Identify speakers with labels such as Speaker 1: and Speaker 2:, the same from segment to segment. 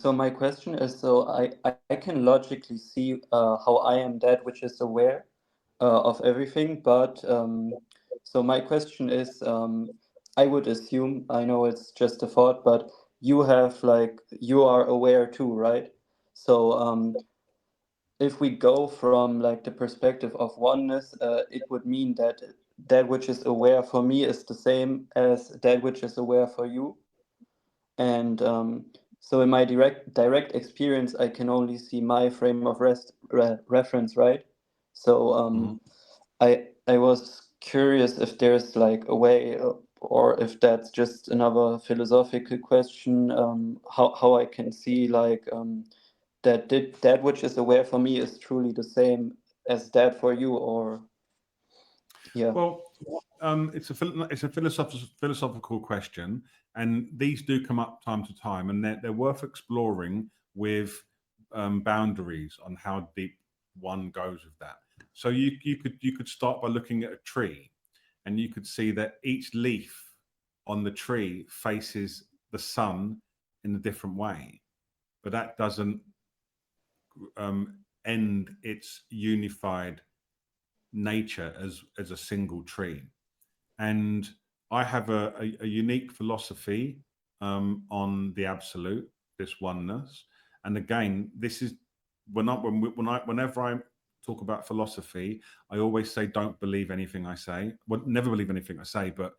Speaker 1: So my question is, so I can logically see how I am that which is aware of everything, but so my question is, I would assume, I know it's just a thought, but you have like you are aware too, right? So if we go from like the perspective of oneness, it would mean that that which is aware for me is the same as that which is aware for you. And so in my direct experience, I can only see my frame of reference, right? So I was curious if there's like a way, or if that's just another philosophical question, how I can see like that which is aware for me is truly the same as that for you, or yeah.
Speaker 2: Well, it's a philosophical question, and these do come up time to time, and they're worth exploring with boundaries on how deep one goes with that. So you could start by looking at a tree, and you could see that each leaf on the tree faces the sun in a different way, but that doesn't end its unified nature as a single tree. And I have a unique philosophy on the absolute, this oneness. And again, this is whenever I talk about philosophy, I always say don't believe anything I say. Well, never believe anything I say, but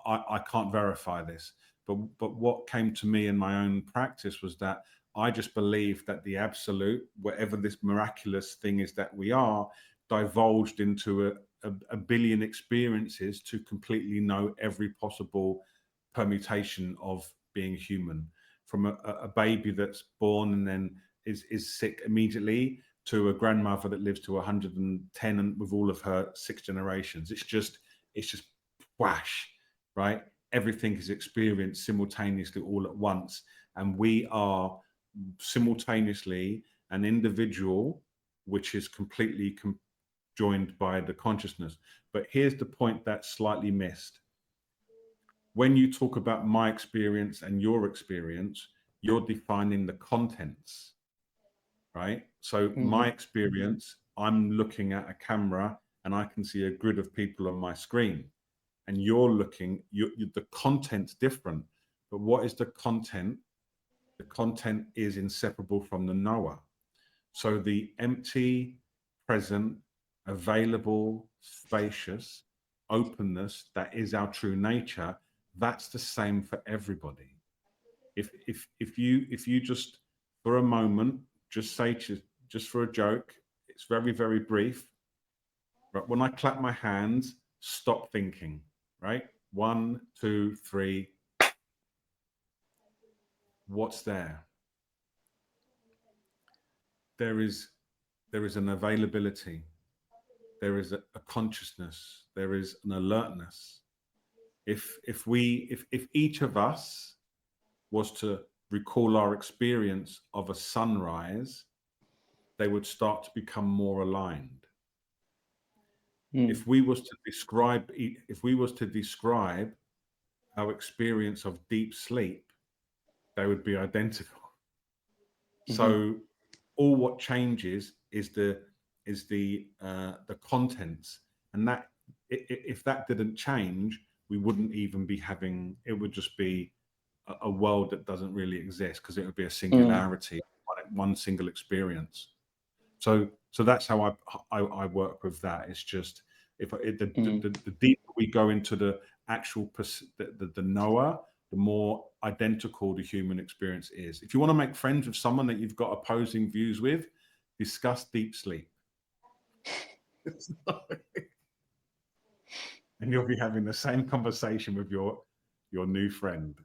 Speaker 2: I can't verify this. But what came to me in my own practice was that I just believe that the absolute, whatever this miraculous thing is that we are, divulged into a billion experiences to completely know every possible permutation of being human, from a baby that's born and then is sick immediately to a grandmother that lives to 110 and with all of her 6 generations. It's just whash, right? Everything is experienced simultaneously all at once, and we are simultaneously an individual which is completely joined by the consciousness. But here's the point that's slightly missed. When you talk about my experience and your experience, you're defining the contents, right? So my experience, I'm looking at a camera and I can see a grid of people on my screen, and you're looking, the content's different. But what is the content? The content is inseparable from the knower. So the empty, present, available, spacious openness that is our true nature, that's the same for everybody. If you just for a moment just say just for a joke, it's very, very brief. But when I clap my hands, stop thinking, right? 1, 2, 3. What's there? There is an availability. There is a consciousness. There is an alertness. If each of us was to recall our experience of a sunrise, they would start to become more aligned. If we was to describe our experience of deep sleep, they would be identical. So all what changes is the contents, and that if that didn't change, we wouldn't even be having. It would just be a world that doesn't really exist, because it would be a singularity, one single experience. So that's how I work with that. It's just the deeper we go into the actual the knower, the more identical the human experience is. If you want to make friends with someone that you've got opposing views with, discuss deep sleep. And you'll be having the same conversation with your new friend.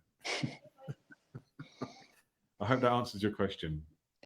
Speaker 2: I hope that answers your question.